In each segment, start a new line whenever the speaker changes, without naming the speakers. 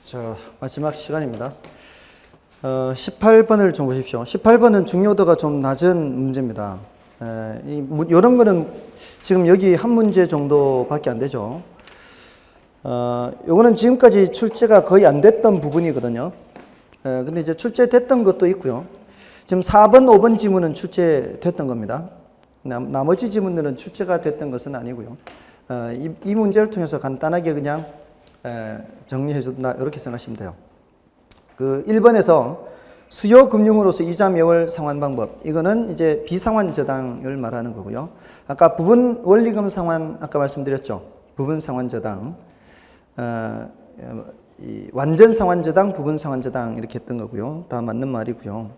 자, 마지막 시간입니다. 18번을 좀 보십시오. 18번은 중요도가 좀 낮은 문제입니다. 이런 거는 지금 여기 한 문제 정도밖에 안 되죠. 요거는 지금까지 출제가 거의 안 됐던 부분이거든요. 근데 이제 출제됐던 것도 있고요. 지금 4번, 5번 지문은 출제됐던 겁니다. 나머지 지문들은 출제가 됐던 것은 아니고요. 이 문제를 통해서 간단하게 그냥 정리해 준다 이렇게 생각하시면 돼요. 그 1번에서 수요 금융으로서 이자 매월 상환 방법, 이거는 이제 비상환 저당을 말하는 거고요. 아까 부분 원리금 상환 아까 말씀드렸죠. 부분 상환 저당, 이 완전 상환 저당, 부분 상환 저당 이렇게 했던 거고요. 다 맞는 말이고요.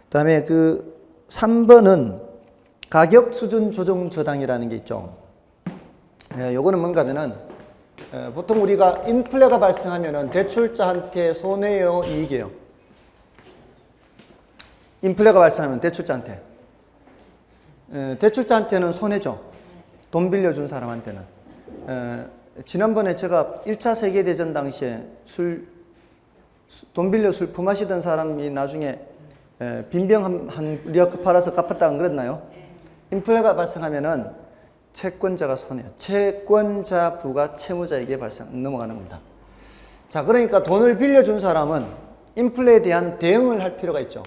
그다음에 그 3번은 가격 수준 조정 저당이라는 게 있죠. 요거는 뭔가 하면은 보통 우리가 인플레가 발생하면은 대출자한테 손해요, 이익이에요? 인플레가 발생하면 대출자한테. 대출자한테는 손해죠. 돈 빌려준 사람한테는. 지난번에 제가 1차 세계대전 당시에 돈 빌려 술 품마시던 사람이 나중에 빈병 한 리어크 팔아서 갚았다 안 그랬나요? 인플레가 발생하면은 채권자가 손해요. 채권자 부가 채무자에게 넘어가는 겁니다. 자, 그러니까 돈을 빌려준 사람은 인플레에 대한 대응을 할 필요가 있죠.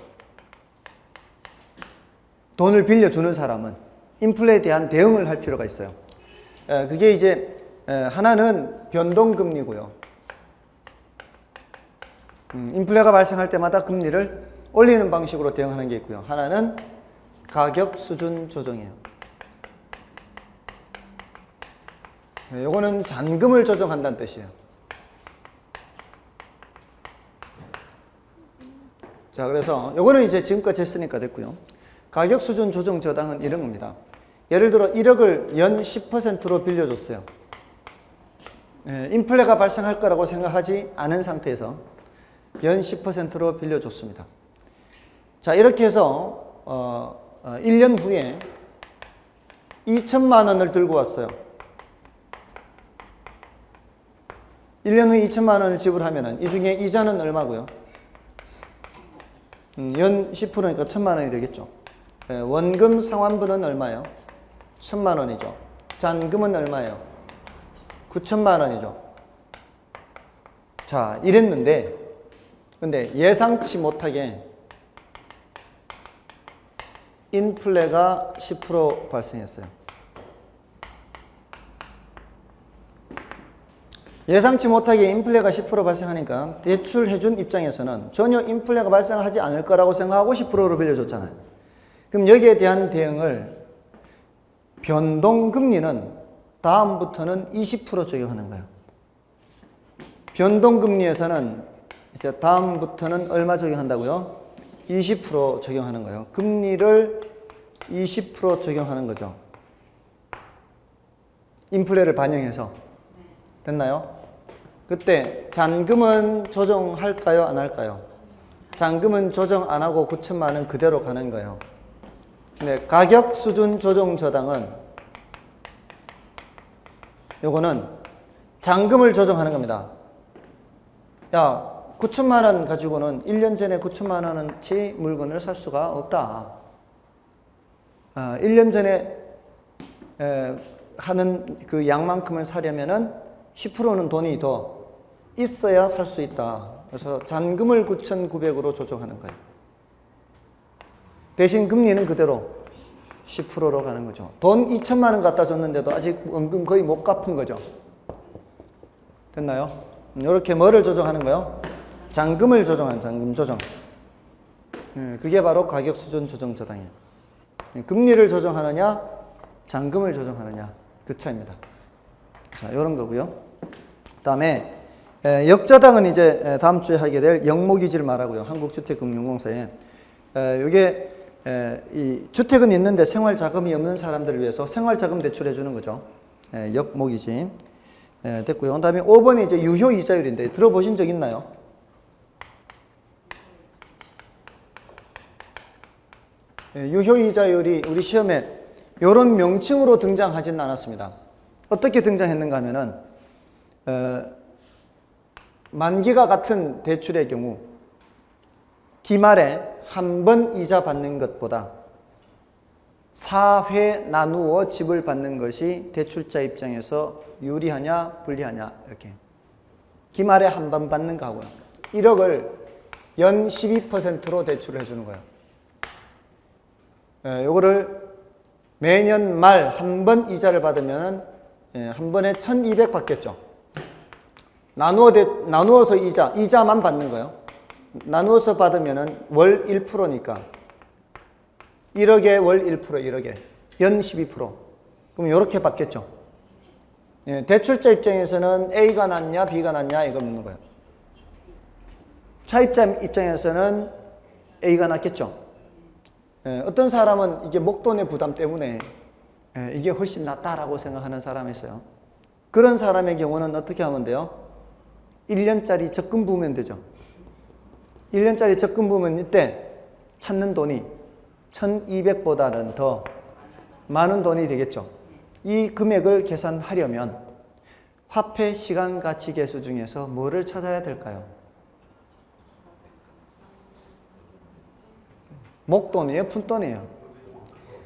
돈을 빌려주는 사람은 인플레에 대한 대응을 할 필요가 있어요. 그게 이제 하나는 변동금리고요. 인플레가 발생할 때마다 금리를 올리는 방식으로 대응하는 게 있고요. 하나는 가격 수준 조정이에요. 요거는 잔금을 조정한다는 뜻이에요. 자, 그래서 요거는 이제 지금까지 했으니까 됐고요. 가격 수준 조정 저당은 이런 겁니다. 예를 들어 1억을 연 10%로 빌려줬어요. 인플레가 발생할 거라고 생각하지 않은 상태에서 연 10%로 빌려줬습니다. 자, 이렇게 해서 1년 후에 2천만 원을 들고 왔어요. 1년 후에 2천만 원을 지불하면은 이 중에 이자는 얼마고요? 연 10%니까 1천만 원이 되겠죠. 원금 상환분은 얼마예요? 1천만 원이죠. 잔금은 얼마예요? 9천만 원이죠. 자, 이랬는데 근데 예상치 못하게 인플레가 10% 발생했어요. 예상치 못하게 인플레가 10% 발생하니까 대출해준 입장에서는 전혀 인플레가 발생하지 않을 거라고 생각하고 10%로 빌려줬잖아요. 그럼 여기에 대한 대응을 변동금리는 다음부터는 20% 적용하는 거예요. 변동금리에서는 이제 다음부터는 얼마 적용한다고요? 20% 적용하는 거예요. 금리를 20% 적용하는 거죠. 인플레를 반영해서. 됐나요? 그때 잔금은 조정할까요? 안 할까요? 잔금은 조정 안 하고 9천만 원 그대로 가는 거예요. 근데 가격 수준 조정 저당은 요거는 잔금을 조정하는 겁니다. 야, 9천만 원 가지고는 1년 전에 9천만 원어치 물건을 살 수가 없다. 1년 전에 하는 그 양만큼을 사려면은 10%는 돈이 더 있어야 살 수 있다. 그래서 잔금을 9,900으로 조정하는 거예요. 대신 금리는 그대로 10%로 가는 거죠. 돈 2천만 원 갖다 줬는데도 아직 원금 거의 못 갚은 거죠. 됐나요? 이렇게 뭐를 조정하는 거예요? 잔금을 조정한 잔금 조정. 그게 바로 가격 수준 조정 저당이에요. 금리를 조정하느냐, 잔금을 조정하느냐 그 차이입니다. 자, 이런 거고요. 그다음에 역저당은 이제 다음 주에 하게 될 영목이지를 말하고요. 한국주택금융공사에 이게 이 주택은 있는데 생활 자금이 없는 사람들을 위해서 생활 자금 대출해 주는 거죠. 역목이지 됐고요. 그다음에 5번이 이제 유효 이자율인데 들어보신 적 있나요? 유효 이자율이 우리 시험에 이런 명칭으로 등장하지는 않았습니다. 어떻게 등장했는가 하면은 만기가 같은 대출의 경우 기말에 한 번 이자 받는 것보다 4회 나누어 집을 받는 것이 대출자 입장에서 유리하냐 불리하냐 이렇게. 기말에 한 번 받는 거하고요. 1억을 연 12%로 대출을 해주는 거예요. 요거를 매년 말 한 번 이자를 받으면 한 번에 1200 받겠죠. 나누어서 이자만 받는 거예요. 나누어서 받으면 월 1%니까 1억에 월 1%, 1억에 연 12%. 그럼 이렇게 받겠죠. 대출자 입장에서는 A가 낫냐 B가 낫냐 이걸 묻는 거예요. 차입자 입장에서는 A가 낫겠죠. 어떤 사람은 이게 목돈의 부담 때문에 이게 훨씬 낫다라고 생각하는 사람이 있어요. 그런 사람의 경우는 어떻게 하면 돼요? 1년짜리 적금 부으면 되죠. 1년짜리 적금 부으면 이때 찾는 돈이 1200보다는 더 많은 돈이 되겠죠. 이 금액을 계산하려면 화폐 시간 가치 계수 중에서 뭐를 찾아야 될까요? 목돈이에요? 푼돈이에요?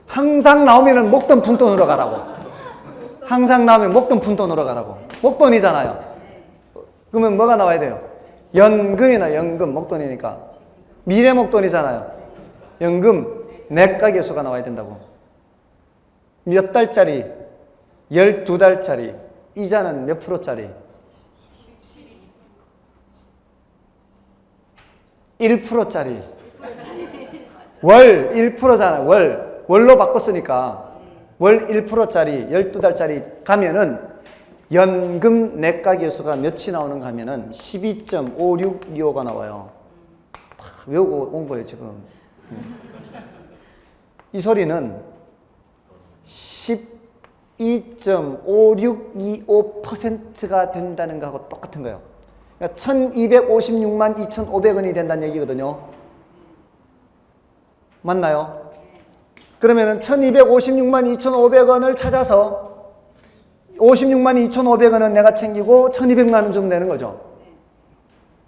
항상 나오면 목돈 푼돈으로 가라고. 항상 나오면 목돈 푼돈으로 가라고. 목돈이잖아요. 그러면 뭐가 나와야 돼요? 연금이나 연금, 목돈이니까. 미래 목돈이잖아요. 연금, 내가 계수가 나와야 된다고. 몇 달짜리, 12달짜리, 이자는 몇 프로짜리? 1%짜리. 월 1%잖아요. 월로 바꿨으니까 월 1%짜리 12달짜리 가면은 연금 내가 계수가 몇이 나오는가 하면은 12.5625가 나와요. 다 외우고 온 거예요, 지금. 이 소리는 12.5625%가 된다는 거하고 똑같은 거예요. 그러니까 1256만 2,500원이 된다는 얘기거든요. 맞나요? 그러면은 1256만 2,500원을 찾아서 56만 2,500원은 내가 챙기고 1,200만 원 주면 되는 거죠.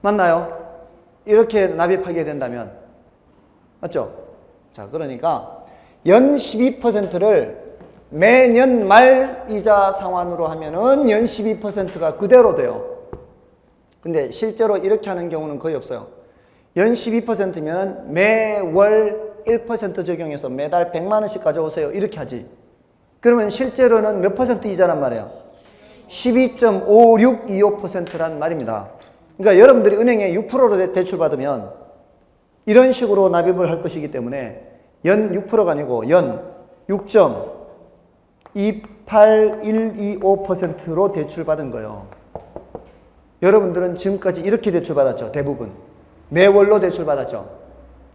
맞나요? 이렇게 납입하게 된다면. 맞죠? 자, 그러니까 연 12%를 매년 말 이자 상환으로 하면은 연 12%가 그대로 돼요. 근데 실제로 이렇게 하는 경우는 거의 없어요. 연 12%면 매월 1% 적용해서 매달 100만 원씩 가져오세요. 이렇게 하지. 그러면 실제로는 몇 퍼센트 이자란 말이에요? 12.5625%란 말입니다. 그러니까 여러분들이 은행에 6%로 대출 받으면 이런 식으로 납입을 할 것이기 때문에 연 6%가 아니고 연 6.28125%로 대출 받은 거예요. 여러분들은 지금까지 이렇게 대출 받았죠. 대부분. 매월로 대출 받았죠.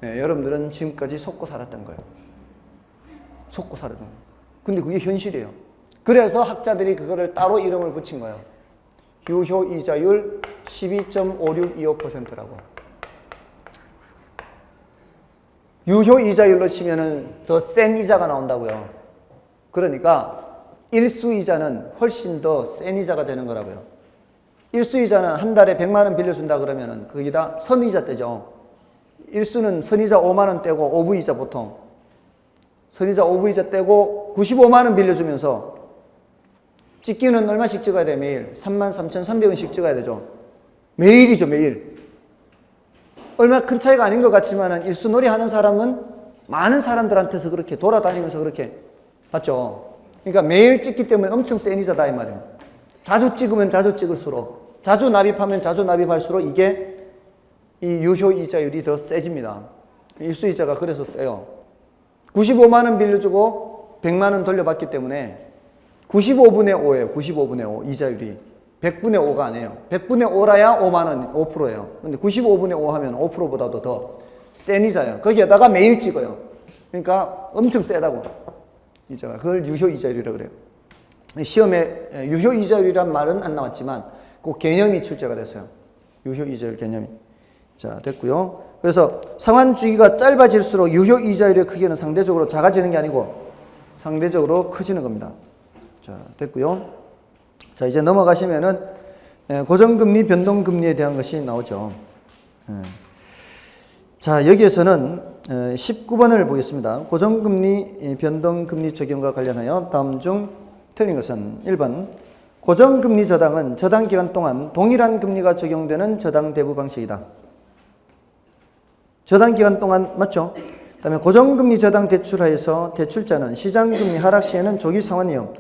네, 여러분들은 지금까지 속고 살았던 거예요. 속고 살았던 거예요. 근데 그게 현실이에요. 그래서 학자들이 그거를 따로 이름을 붙인 거예요. 유효이자율 12.5625%라고. 유효이자율로 치면은 더 센 이자가 나온다고요. 그러니까 일수이자는 훨씬 더 센 이자가 되는 거라고요. 일수이자는 한 달에 100만 원 빌려준다 그러면은 거기다 선이자 떼죠. 일수는 선이자 5만 원 떼고 오부이자 보통. 선이자 오부이자 떼고 95만 원 빌려주면서 찍기는 얼마씩 찍어야 돼? 매일 33,300원씩 찍어야 되죠. 매일이죠. 매일. 얼마 큰 차이가 아닌 것 같지만 일수놀이 하는 사람은 많은 사람들한테서 그렇게 돌아다니면서 그렇게 맞죠. 그러니까 매일 찍기 때문에 엄청 센 이자다 이 말이에요. 자주 찍으면 자주 찍을수록, 자주 납입하면 자주 납입할수록 이게 이 유효이자율이 더 세집니다. 일수이자가 그래서 세요. 95만 원 빌려주고 100만 원 돌려받기 때문에 95분의 5예요. 95분의 5 이자율이. 100분의 5가 아니에요. 100분의 5라야 5만 원, 5%예요. 근데 95분의 5 하면 5%보다도 더 센 이자예요. 거기에다가 매일 찍어요. 그러니까 엄청 세다고. 이자가. 그걸 유효이자율이라고 그래요. 시험에 유효이자율이란 말은 안 나왔지만 그 개념이 출제가 됐어요. 유효이자율 개념이. 자, 됐고요. 그래서 상환 주기가 짧아질수록 유효이자율의 크기는 상대적으로 작아지는 게 아니고 상대적으로 커지는 겁니다. 자, 됐고요. 자, 이제 넘어가시면은 고정금리, 변동금리에 대한 것이 나오죠. 자, 여기에서는 19번을 보겠습니다. 고정금리, 변동금리 적용과 관련하여 다음 중 틀린 것은 1번. 고정금리 저당은 저당기간 동안 동일한 금리가 적용되는 저당 대부 방식이다. 저당기간 동안 맞죠? 그 다음에 고정금리 저당 대출하에서 대출자는 시장금리 하락 시에는 조기 상환 위험,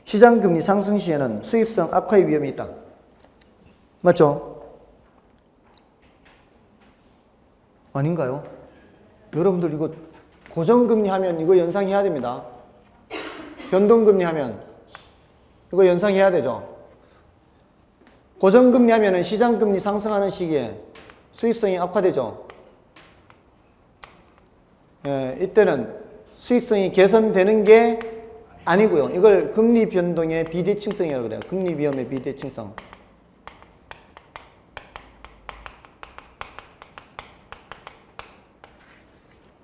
시장금리 상승 시에는 수익성 악화의 위험이 있다. 맞죠? 아닌가요? 여러분들 이거 고정금리 하면 이거 연상해야 됩니다. 변동금리 하면 이거 연상해야 되죠. 고정금리 하면은 시장금리 상승하는 시기에 수익성이 악화되죠. 이때는 수익성이 개선되는 게 아니고요. 이걸 금리 변동의 비대칭성이라고 그래요. 금리 위험의 비대칭성.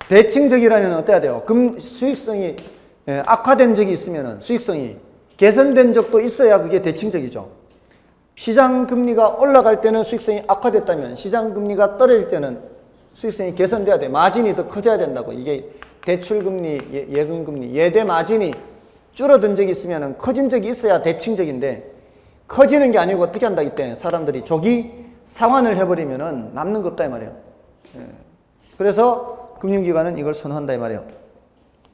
대칭적이라면 어때야 돼요? 수익성이 악화된 적이 있으면 수익성이 개선된 적도 있어야 그게 대칭적이죠. 시장 금리가 올라갈 때는 수익성이 악화됐다면 시장 금리가 떨어질 때는 수익성이 개선돼야 돼. 마진이 더 커져야 된다고. 이게 대출금리, 예금금리, 예대 마진이 줄어든 적이 있으면 커진 적이 있어야 대칭적인데 커지는 게 아니고 어떻게 한다 이때 사람들이 조기 상환을 해버리면 남는 거 없다 이 말이에요. 그래서 금융기관은 이걸 선호한다 이 말이에요.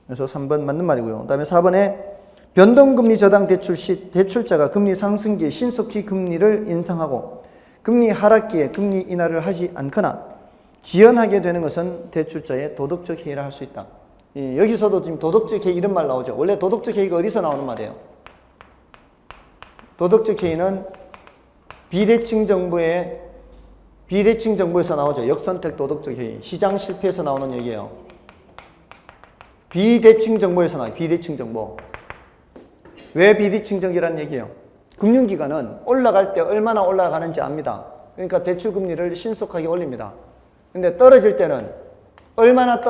그래서 3번 맞는 말이고요. 그 다음에 4번에 변동금리 저당 대출 시 대출자가 금리 상승기에 신속히 금리를 인상하고 금리 하락기에 금리 인하를 하지 않거나 지연하게 되는 것은 대출자의 도덕적 해이라 할 수 있다. 여기서도 지금 도덕적 해이 이런 말 나오죠. 원래 도덕적 해이가 어디서 나오는 말이에요? 도덕적 해이는 비대칭 정보에서 나오죠. 역선택 도덕적 해이. 시장 실패에서 나오는 얘기예요. 비대칭 정보에서 나와요. 비대칭 정보. 왜 비대칭적이라는 얘기예요? 금융기관은 올라갈 때 얼마나 올라가는지 압니다. 그러니까 대출금리를 신속하게 올립니다. 근데 떨어질 때는 얼마나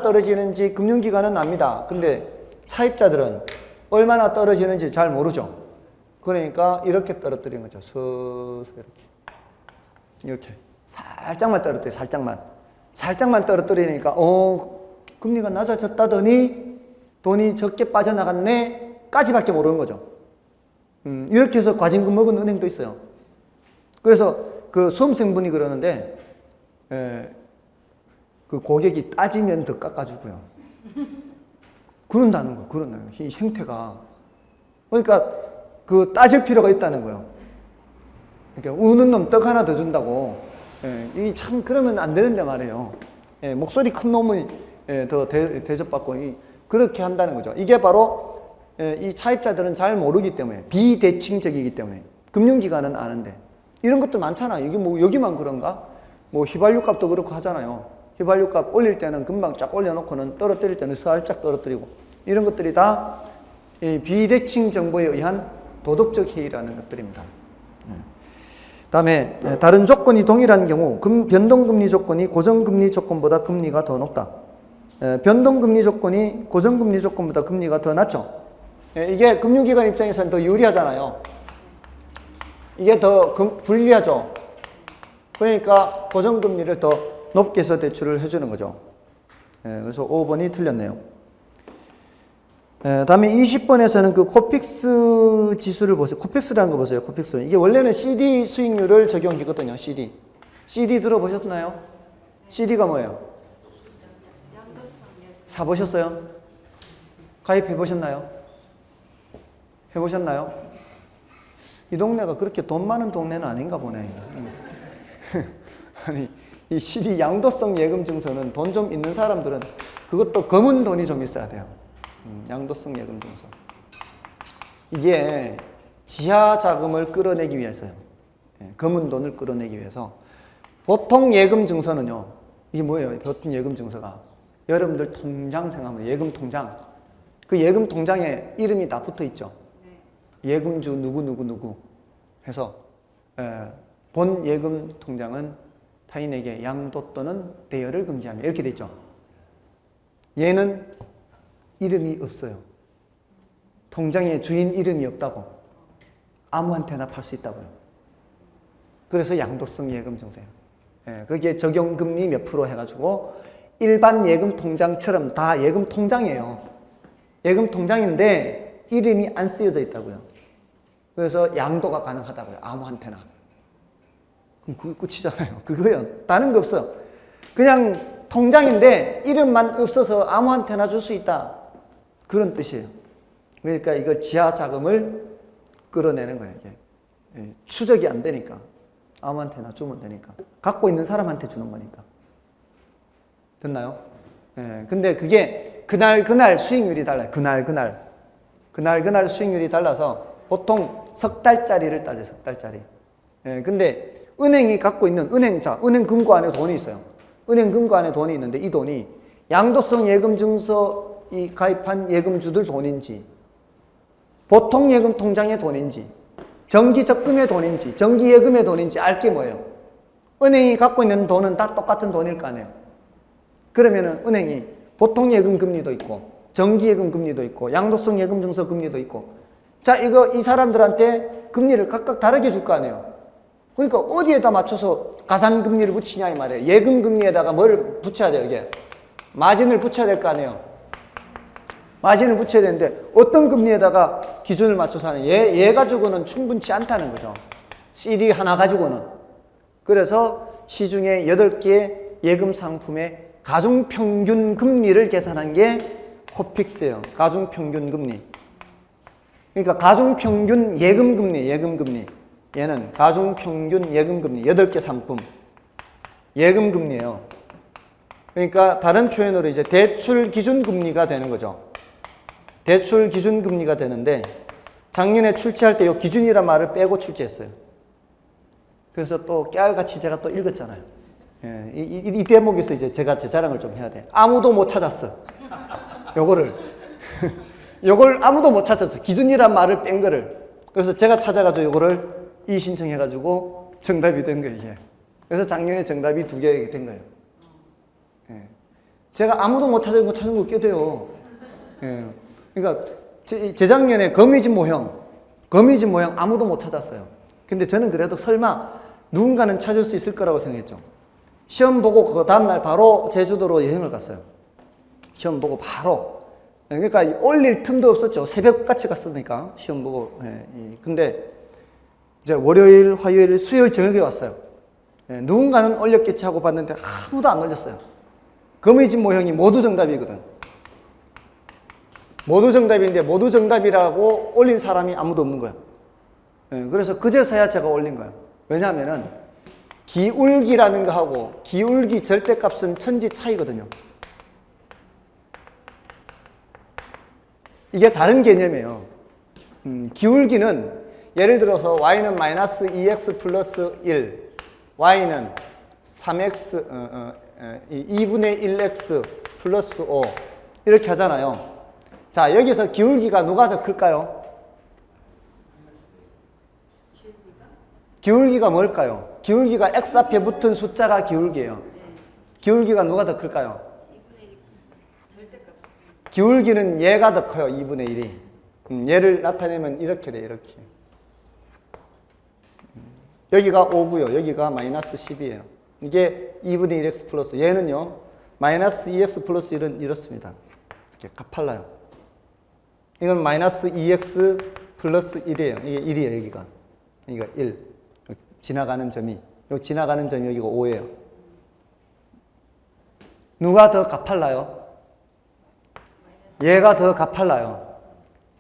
떨어지는지 금융기관은 압니다. 근데 차입자들은 얼마나 떨어지는지 잘 모르죠. 그러니까 이렇게 떨어뜨리는 거죠. 서서 이렇게 살짝만 떨어뜨려. 살짝만 떨어뜨리니까 금리가 낮아졌다더니 돈이 적게 빠져나갔네 까지밖에 모르는 거죠. 이렇게 해서 과징금 먹은 은행도 있어요. 그래서 그 수험생분이 그러는데 그 고객이 따지면 더 깎아주고요. 그런다는 거, 그런 이 행태가. 그러니까 그 따질 필요가 있다는 거예요. 그러니까 우는 놈 떡 하나 더 준다고. 이 참 그러면 안 되는데 말이에요. 목소리 큰 놈을 더 대접받고 그렇게 한다는 거죠. 이게 바로 이 차입자들은 잘 모르기 때문에 비대칭적이기 때문에 금융기관은 아는데 이런 것도 많잖아. 이게 뭐 여기만 그런가? 뭐 휘발유 값도 그렇고 하잖아요. 휘발유 값 올릴 때는 금방 쫙 올려놓고는 떨어뜨릴 때는 살짝 떨어뜨리고 이런 것들이 다 비대칭 정보에 의한 도덕적 해이라는 것들입니다. 다음에 다른 조건이 동일한 경우 변동금리 조건이 고정금리 조건보다 금리가 더 높다. 변동금리 조건이 고정금리 조건보다 금리가 더 낮죠. 이게 금융기관 입장에서는 더 유리하잖아요. 이게 더 불리하죠. 그러니까 고정금리를 더 높게 해서 대출을 해주는 거죠. 그래서 5번이 틀렸네요. 다음에 20번에서는 그 코픽스 지수를 보세요. 코픽스라는 거 보세요. 코픽스. 이게 원래는 CD 수익률을 적용이거든요. CD. CD 들어보셨나요? CD가 뭐예요? 사보셨어요? 가입해보셨나요? 해보셨나요? 이 동네가 그렇게 돈 많은 동네는 아닌가 보네. 아니, 이 CD 양도성 예금 증서는 돈 좀 있는 사람들은 그것도 검은 돈이 좀 있어야 돼요. 양도성 예금 증서. 이게 지하 자금을 끌어내기 위해서요. 검은 돈을 끌어내기 위해서. 보통 예금 증서는요. 이게 뭐예요? 보통 예금 증서가. 여러분들 통장 생각하면 예금 통장. 그 예금 통장에 이름이 다 붙어 있죠. 예금주 누구 해서 본 예금 통장은 타인에게 양도 또는 대여를 금지하며 이렇게 돼 있죠. 얘는 이름이 없어요. 통장에 주인 이름이 없다고. 아무한테나 팔 수 있다고요. 그래서 양도성 예금 증서예요. 예, 거기에 적용금리 몇 프로 해가지고 일반 예금 통장처럼 다 예금 통장이에요. 예금 통장인데 이름이 안 쓰여져 있다고요. 그래서 양도가 가능하다고요. 아무한테나. 그럼 그게 끝이잖아요. 그거요. 다른 거 없어. 그냥 통장인데 이름만 없어서 아무한테나 줄 수 있다. 그런 뜻이에요. 그러니까 이거 지하 자금을 끌어내는 거예요. 이게. 추적이 안 되니까. 아무한테나 주면 되니까. 갖고 있는 사람한테 주는 거니까. 됐나요? 근데 그게 그날 수익률이 달라요. 그날 수익률이 달라서 보통 석 달짜리를 따져요. 석 달짜리. 근데 은행이 갖고 있는 은행 금고 안에 돈이 있어요. 은행 금고 안에 돈이 있는데 이 돈이 양도성 예금 증서 이 가입한 예금주들 돈인지 보통 예금 통장의 돈인지 정기 적금의 돈인지 정기 예금의 돈인지 알 게 뭐예요? 은행이 갖고 있는 돈은 다 똑같은 돈일 거 아니에요. 그러면은 은행이 보통 예금 금리도 있고 정기 예금 금리도 있고 양도성 예금 증서 금리도 있고 자 이 사람들한테 금리를 각각 다르게 줄 거 아니에요. 그러니까 어디에다 맞춰서 가산 금리를 붙이냐 이 말이에요. 예금 금리에다가 뭐를 붙여야 돼요, 이게? 마진을 붙여야 될 거 아니에요. 마진을 붙여야 되는데 어떤 금리에다가 기준을 맞춰서 하는 얘 가지고는 충분치 않다는 거죠. CD 하나 가지고는. 그래서 시중에 8개 예금 상품의 가중평균 금리를 계산한 게 코픽스예요. 가중평균 금리. 그러니까 가중평균 예금금리. 얘는 가중평균 예금금리. 8개 상품. 예금금리예요. 그러니까 다른 표현으로 이제 대출 기준금리가 되는 거죠. 대출 기준금리가 되는데 작년에 출제할 때 이 기준이란 말을 빼고 출제했어요. 그래서 또 깨알같이 제가 또 읽었잖아요. 이 대목에서 이제 제가 제 자랑을 좀 해야 돼. 아무도 못 찾았어. 요걸 아무도 못 찾았어. 기준이란 말을 뺀 거를. 그래서 제가 찾아가지고 요거를 신청해가지고 정답이 된 거예요, 이게. 그래서 작년에 정답이 2개 된 거예요. 제가 아무도 못 찾은 거 찾은 거 꽤 돼요. 그러니까 재작년에 거미집 모형 아무도 못 찾았어요. 근데 저는 그래도 설마 누군가는 찾을 수 있을 거라고 생각했죠. 시험 보고 그 다음날 바로 제주도로 여행을 갔어요. 시험 보고 바로. 그러니까 올릴 틈도 없었죠. 새벽같이 갔으니까 시험 보고. 근데 이제 월요일, 화요일, 수요일 저녁에 왔어요. 누군가는 올렸겠지 하고 봤는데 아무도 안 올렸어요. 거미집 모형이 모두 정답이거든. 모두 정답인데 모두 정답이라고 올린 사람이 아무도 없는 거야. 그래서 그제서야 제가 올린 거예요. 왜냐하면은 기울기라는 거하고 기울기 절대값은 천지 차이거든요. 이게 다른 개념이에요. 기울기는 예를 들어서 y는 마이너스 2x 플러스 1, y는 3x, 2분의 1x 플러스 5 이렇게 하잖아요. 자, 여기서 기울기가 누가 더 클까요? 기울기가 뭘까요? 기울기가 x 앞에 붙은 숫자가 기울기예요. 기울기가 누가 더 클까요? 기울기는 얘가 더 커요. 2분의 1이. 얘를 나타내면 이렇게 돼, 이렇게. 여기가 5고요. 여기가 마이너스 10이에요. 이게 2분의 1x 플러스. 얘는요, 마이너스 2x 플러스 1은 이렇습니다. 이렇게 가팔라요. 이건 마이너스 2x 플러스 1이에요. 이게 1이에요, 여기가. 여기가 1. 지나가는 점이. 여기 지나가는 점이 여기가 5예요. 누가 더 가팔라요? 얘가 더 가팔라요.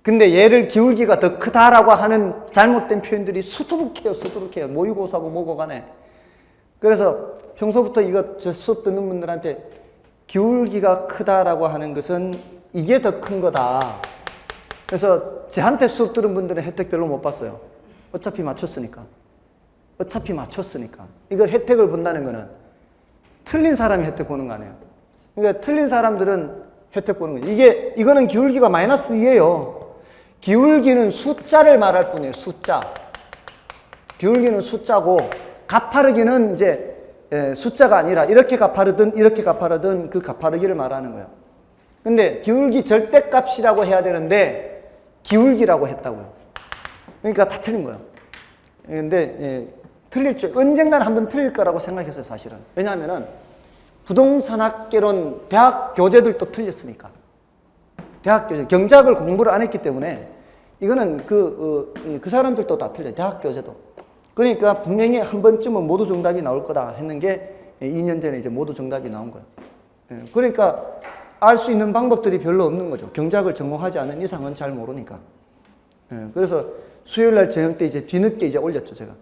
근데 얘를 기울기가 더 크다라고 하는 잘못된 표현들이 수두룩해요. 모의고사고 뭐고 간에. 그래서 평소부터 이거 저 수업 듣는 분들한테 기울기가 크다라고 하는 것은 이게 더 큰 거다. 그래서 저한테 수업 들은 분들은 혜택 별로 못 봤어요. 어차피 맞췄으니까. 이걸 혜택을 본다는 거는 틀린 사람이 혜택 보는 거 아니에요. 그러니까 틀린 사람들은 혜택 보는 거예요. 이거는 기울기가 마이너스 2예요. 기울기는 숫자를 말할 뿐이에요. 숫자. 기울기는 숫자고 가파르기는 이제 숫자가 아니라 이렇게 가파르든 그 가파르기를 말하는 거예요. 근데 기울기 절대값이라고 해야 되는데 기울기라고 했다고요. 그러니까 다 틀린 거예요. 근데 틀릴 줄 언젠가는 한번 틀릴 거라고 생각했어요, 사실은. 왜냐하면은 부동산학개론 대학 교재들도 틀렸으니까. 대학 교재 경제학을 공부를 안 했기 때문에 이거는 그 사람들도 다 틀려요. 대학 교재도. 그러니까 분명히 한 번쯤은 모두 정답이 나올 거다 했는 게 2년 전에 이제 모두 정답이 나온 거예요. 그러니까 알 수 있는 방법들이 별로 없는 거죠. 경제학을 전공하지 않은 이상은 잘 모르니까. 그래서 수요일 날 저녁 때 이제 뒤늦게 이제 올렸죠, 제가.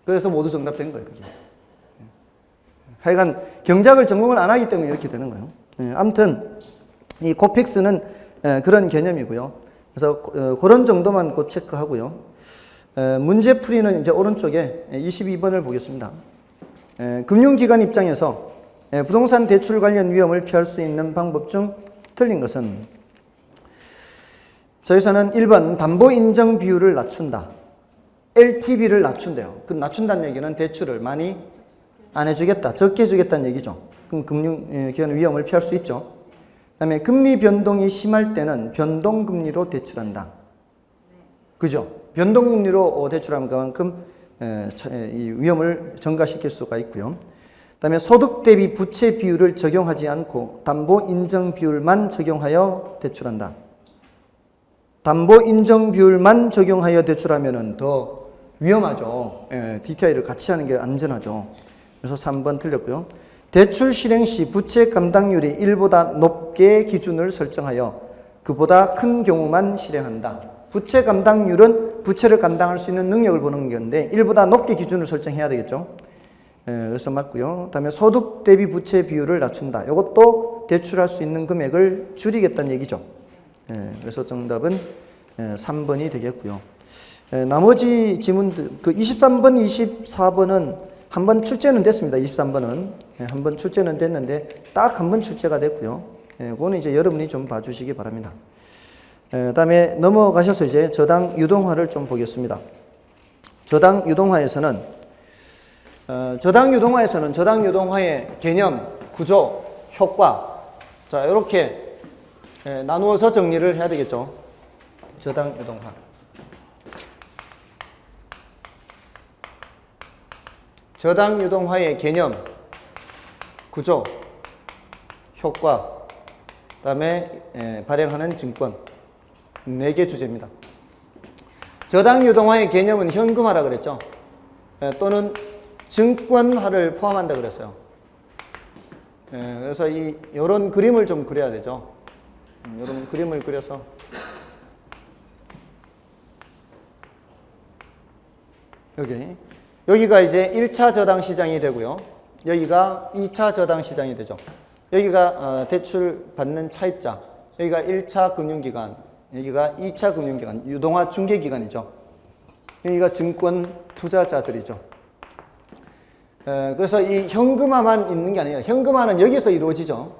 그래서 모두 정답된 거예요, 그게. 하여간 경제학을 전공을 안 하기 때문에 이렇게 되는 거예요. 아무튼 이 코픽스는 그런 개념이고요. 그래서 그런 정도만 곧 체크하고요. 문제풀이는 이제 오른쪽에 22번을 보겠습니다. 금융기관 입장에서 부동산 대출 관련 위험을 피할 수 있는 방법 중 틀린 것은 저에서는 1번 담보 인정 비율을 낮춘다. LTV를 낮춘대요. 그 낮춘다는 얘기는 대출을 많이 안 해주겠다. 적게 해주겠다는 얘기죠. 그럼 금융기관 위험을 피할 수 있죠. 그 다음에 금리 변동이 심할 때는 변동금리로 대출한다. 그죠? 변동금리로 대출하면 그만큼 이 위험을 증가시킬 수가 있고요. 그 다음에 소득 대비 부채 비율을 적용하지 않고 담보 인정 비율만 적용하여 대출한다. 담보 인정 비율만 적용하여 대출하면 더 위험하죠. DTI를 같이 하는 게 안전하죠. 그래서 3번 틀렸고요. 대출 실행 시 부채 감당률이 1보다 높게 기준을 설정하여 그보다 큰 경우만 실행한다. 부채 감당률은 부채를 감당할 수 있는 능력을 보는 건데 1보다 높게 기준을 설정해야 되겠죠. 그래서 맞고요. 다음에 소득 대비 부채 비율을 낮춘다. 이것도 대출할 수 있는 금액을 줄이겠다는 얘기죠. 그래서 정답은 3번이 되겠고요. 나머지 지문들, 그 23번, 24번은 한번 출제는 됐습니다. 23번은. 한번 출제는 됐는데 딱 한 번 출제가 됐고요. 그거는 이제 여러분이 좀 봐주시기 바랍니다. 다음에 넘어가셔서 이제 저당 유동화를 좀 보겠습니다. 저당 유동화에서는 저당 유동화의 개념, 구조, 효과. 자, 이렇게 나누어서 정리를 해야 되겠죠. 저당 유동화. 저당 유동화의 개념, 구조, 효과, 그 다음에 발행하는 증권. 4개 주제입니다. 저당 유동화의 개념은 현금화라 그랬죠. 또는 증권화를 포함한다 그랬어요. 그래서 이런 그림을 좀 그려야 되죠. 이런 그림을 그려서 여기가 이제 1차 저당 시장이 되고요. 여기가 2차 저당 시장이 되죠. 여기가 대출 받는 차입자, 여기가 1차 금융기관, 여기가 2차 금융기관, 유동화 중개기관이죠. 여기가 증권 투자자들이죠. 그래서 이 현금화만 있는 게 아니라 현금화는 여기서 이루어지죠.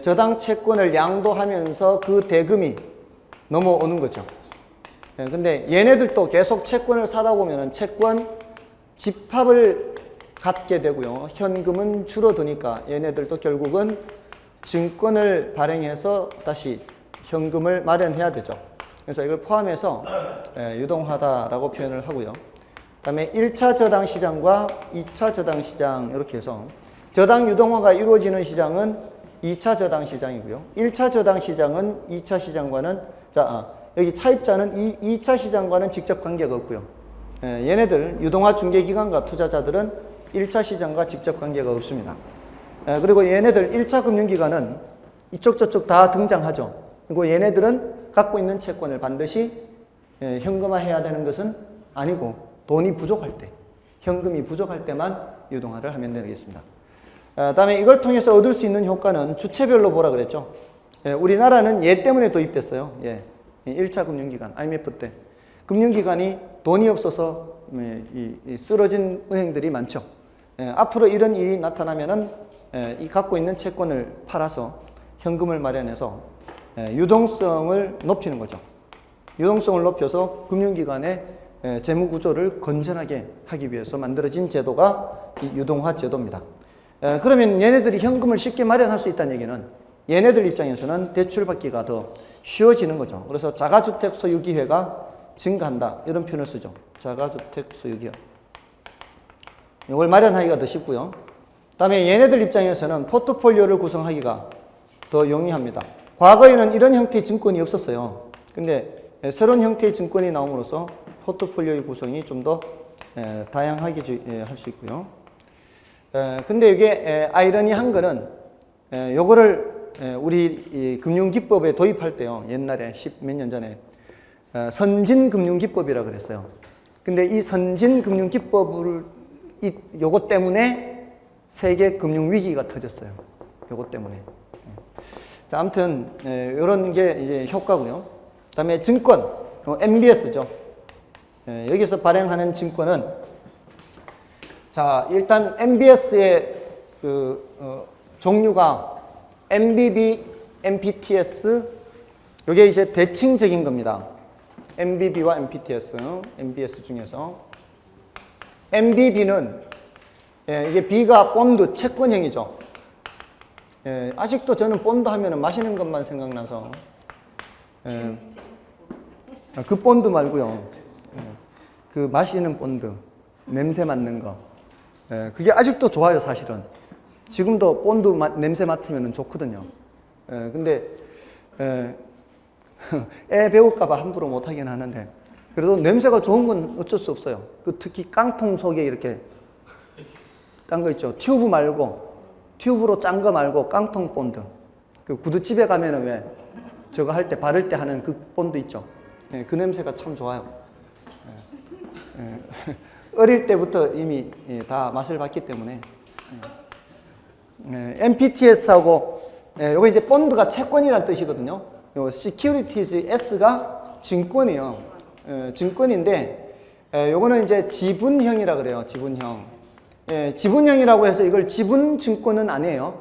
저당 채권을 양도하면서 그 대금이 넘어오는 거죠. 근데 얘네들도 계속 채권을 사다 보면은 채권 집합을 갖게 되고요. 현금은 줄어드니까 얘네들도 결국은 증권을 발행해서 다시 현금을 마련해야 되죠. 그래서 이걸 포함해서 유동화다라고 표현을 하고요. 그 다음에 1차 저당 시장과 2차 저당 시장 이렇게 해서 저당 유동화가 이루어지는 시장은 2차 저당 시장이고요. 1차 저당 시장은 2차 시장과는 여기 차입자는 2차 시장과는 직접 관계가 없고요. 얘네들 유동화 중개기관과 투자자들은 1차 시장과 직접 관계가 없습니다. 그리고 얘네들 1차 금융기관은 이쪽 저쪽 다 등장하죠. 그리고 얘네들은 갖고 있는 채권을 반드시 현금화해야 되는 것은 아니고 돈이 부족할 때, 현금이 부족할 때만 유동화를 하면 되겠습니다. 다음에 이걸 통해서 얻을 수 있는 효과는 주체별로 보라 그랬죠. 우리나라는 얘 때문에 도입됐어요. 1차 금융기관, IMF 때. 금융기관이 돈이 없어서 쓰러진 은행들이 많죠. 앞으로 이런 일이 나타나면은 이 갖고 있는 채권을 팔아서 현금을 마련해서 유동성을 높이는 거죠. 유동성을 높여서 금융기관의 재무 구조를 건전하게 하기 위해서 만들어진 제도가 이 유동화 제도입니다. 그러면 얘네들이 현금을 쉽게 마련할 수 있다는 얘기는 얘네들 입장에서는 대출받기가 더 쉬워지는 거죠. 그래서 자가주택 소유기회가 증가한다. 이런 표현을 쓰죠. 자가주택 소유기업. 이걸 마련하기가 더 쉽고요. 다음에 얘네들 입장에서는 포트폴리오를 구성하기가 더 용이합니다. 과거에는 이런 형태의 증권이 없었어요. 근데 새로운 형태의 증권이 나옴으로써 포트폴리오의 구성이 좀 더 다양하게 할 수 있고요. 근데 이게 아이러니한 거는 요거를 우리 금융기법에 도입할 때요. 옛날에 10몇 년 전에 선진금융기법이라고 그랬어요. 근데 이 선진금융기법을 요것 때문에 세계 금융위기가 터졌어요. 요것 때문에. 자, 아무튼 이런 게 이제 효과고요. 그다음에 증권, MBS죠. 여기서 발행하는 증권은 자, 일단 MBS의 종류가 MBB, MPTS, 이게 이제 대칭적인 겁니다. MBB와 MPTS, MBS 중에서 MBB는 이게 B가 본드, 채권형이죠. 아직도 저는 본드 하면 마시는 것만 생각나서 그 본드 말고요. 그 마시는 본드, 냄새 맡는 거. 그게 아직도 좋아요, 사실은. 지금도 본드 냄새 맡으면 좋거든요. 근데 애 배울까봐 함부로 못하긴 하는데 그래도 냄새가 좋은 건 어쩔 수 없어요. 특히 깡통 속에 이렇게 딴 거 있죠. 튜브 말고 튜브로 짠 거 말고 깡통 본드. 그 구두집에 가면은 왜 저거 할 때 바를 때 하는 그 본드 있죠. 그 냄새가 참 좋아요. 어릴 때부터 이미 다 맛을 봤기 때문에. MPTS하고 요거 이제 본드가 채권이란 뜻이거든요. 요 securities S가 증권이요. 증권인데 요거는 이제 지분형이라 그래요. 지분형. 지분형이라고 해서 이걸 지분 증권은 아니에요.